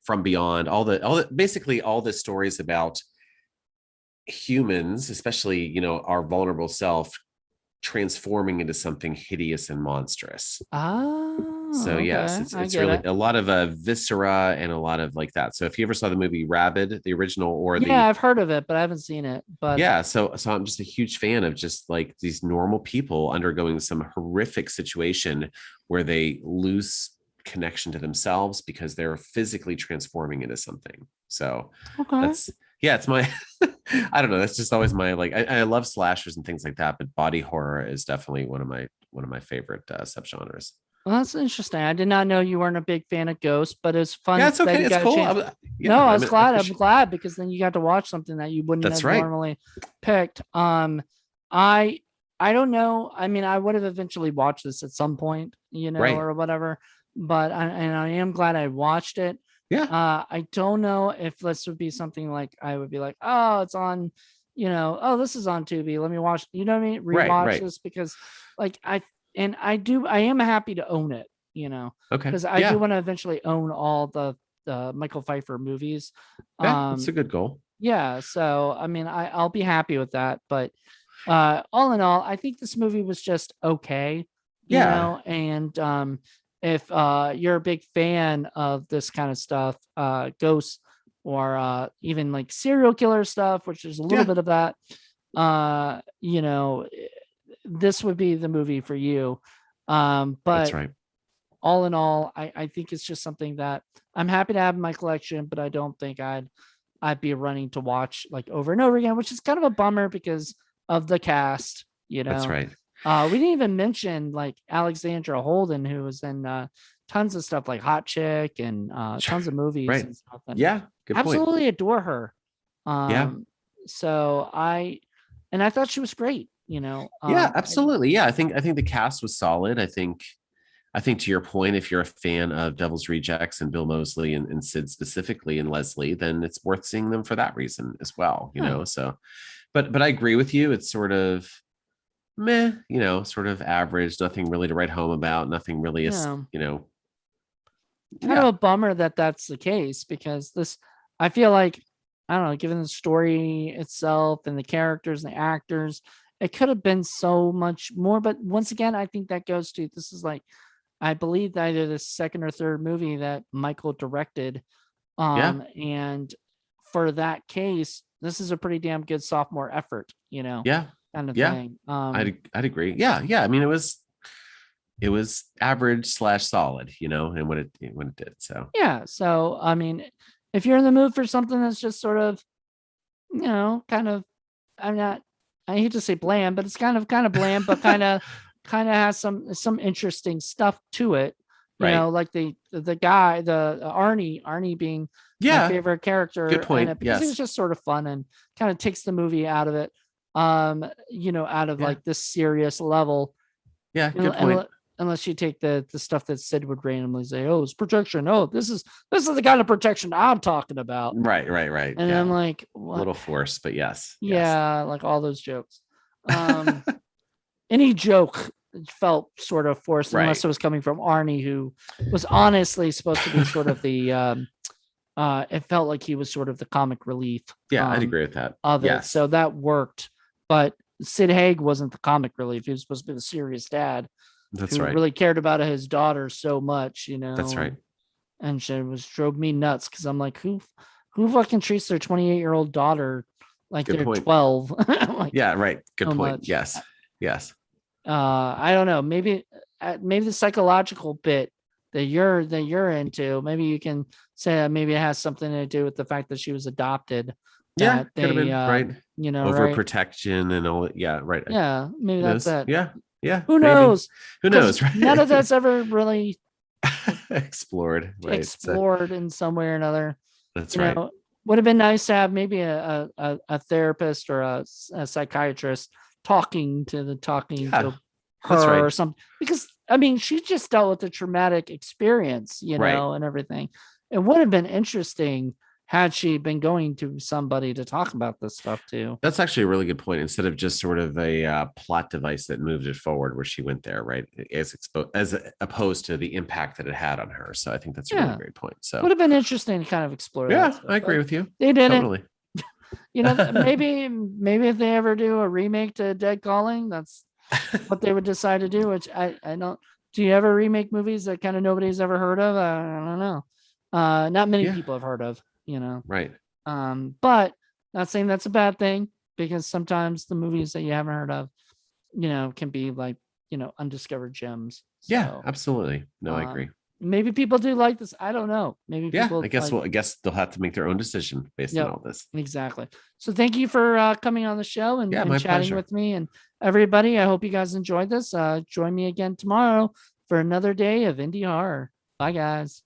From Beyond, basically all the stories about humans, especially our vulnerable self, transforming into something hideous and monstrous. So Ah, yes, okay, it's I it's get really it. a lot of viscera and a lot of like that. So if you ever saw the movie Rabid, the original, or Yeah, the I've heard of it, but I haven't seen it. But yeah, so I'm just a huge fan of just like these normal people undergoing some horrific situation where they lose connection to themselves because they're physically transforming into something. So okay. that's yeah, it's my I don't know. That's just always my like. I love slashers and things like that, but body horror is definitely one of my favorite subgenres. Well, that's interesting. I did not know you weren't a big fan of Ghost, but it's Yeah, fun it's that okay. you It's got a cool. chance. Yeah, No, I I was mean, I glad. I'm appreciate. glad because then you got to watch something that you wouldn't That's have right. normally picked. I I don't know. I mean, I would have eventually watched this at some point, Right. or whatever. But I am glad I watched it. Yeah. I don't know if this would be something like I would be like, oh, it's on, oh, this is on Tubi. Let me watch, you know what I mean? Right, Rewatch right. this because like I am happy to own it, Okay. because I do Yeah. want to eventually own all the Michael Pfeiffer movies. Yeah. That's a Um, good goal. yeah, so I mean, I'll be happy with that. But all in all, I think this movie was just okay, Yeah. and if you're a big fan of this kind of stuff, ghosts or even like serial killer stuff, which is a little Yeah. bit of that, this would be the movie for you. That's But right. all in all, I think it's just something that I'm happy to have in my collection, but I don't think I'd be running to watch like over and over again, which is kind of a bummer because of the cast. That's right. We didn't even mention like Alexandra Holden, who was in tons of stuff like Hot Chick and Sure. tons of movies Right. and stuff, and Yeah. Good point. absolutely adore her. Yeah. So I thought she was great. Yeah, absolutely. Yeah, I think the cast was solid. I think to your point, if you're a fan of Devil's Rejects and Bill Moseley and Sid specifically and Leslie, then it's worth seeing them for that reason as well. Yeah, So, but I agree with you. It's sort of meh, sort of average. Nothing really to write home about. Nothing really is, yeah. Kind of yeah, a bummer that that's the case because I feel like, I don't know, given the story itself and the characters and the actors, it could have been so much more. But once again, I think that goes to, this is like, I believe that it is second or third movie that Michael directed. yeah, And for that case, this is a pretty damn good sophomore effort, yeah, kind of yeah. thing. I'd agree. Yeah, yeah. I mean, it was average slash solid, and when it did. So Yeah. So, I mean, if you're in the mood for something that's just sort of, kind of, I'm not, I hate to say bland, but it's kind of bland, but kind of has some interesting stuff to it. right. Like the guy, the Arnie being my Yeah, favorite good character in point. it because he was Yes. just sort of fun and kind of takes the movie out of it, out of Yeah. like this serious level. Yeah, And, good point. unless you take the stuff that Sid would randomly say, oh, it's protection. Oh, this is the kind of protection I'm talking about. Right, right, right. And I'm Yeah. like, A what? little forced, but yes, yes. Yeah, like all those jokes. Um, any joke felt sort of forced unless Right. it was coming from Arnie, who was honestly supposed to be sort of the it felt like he was sort of the comic relief Yeah, I'd agree with that. of it. Yes, So that worked. But Sid Haig wasn't the comic relief. He was supposed to be the serious dad that's who right. really cared about his daughter so much, That's right. and she drove me nuts because I'm like, who fucking treats their 28-year-old daughter like Good they're point. 12? Like Yeah, right. Good so point. much. Yes. Yes. I don't know. Maybe the psychological bit that you're into. Maybe you can say that maybe it has something to do with the fact that she was adopted. Yeah, That could have they, been right. right? Overprotection and all. Yeah, right. Yeah, maybe Who that's knows? it. Yeah. Yeah, Who maybe. knows? Who Because knows, none of right? that's ever really Explored, right? So explored in some way or another. that's You right. know, would have been nice to have maybe a therapist or a psychiatrist talking Yeah, to that's her right. or something, because I mean she just dealt with a traumatic experience, Right. and everything. It would have been interesting had she been going to somebody to talk about this stuff too. That's actually a really good point. Instead of just sort of a plot device that moved it forward, where she went there, right, as opposed to the impact that it had on her. So I think that's a really Yeah, great point. would So have been interesting to kind of explore that yeah, stuff, I agree but with you. they didn't. Totally. Maybe if they ever do a remake to Dead Calling, that's what they would decide to do, which I don't. Do you ever remake movies that kind of nobody's ever heard of? I don't know. Not many Yeah. people have heard of, Right. but not saying that's a bad thing, because sometimes the movies that you haven't heard of, can be like, undiscovered gems. Yeah. So Absolutely. No, I agree. maybe people do like this. I don't know. Maybe Yeah. people I guess. like, Well, I guess they'll have to make their own decision based on yep, all this. exactly. So thank you for coming on the show Yeah. and My chatting pleasure. with me, and everybody. I hope you guys enjoyed this. Join me again tomorrow for another day of indie horror. Bye, guys.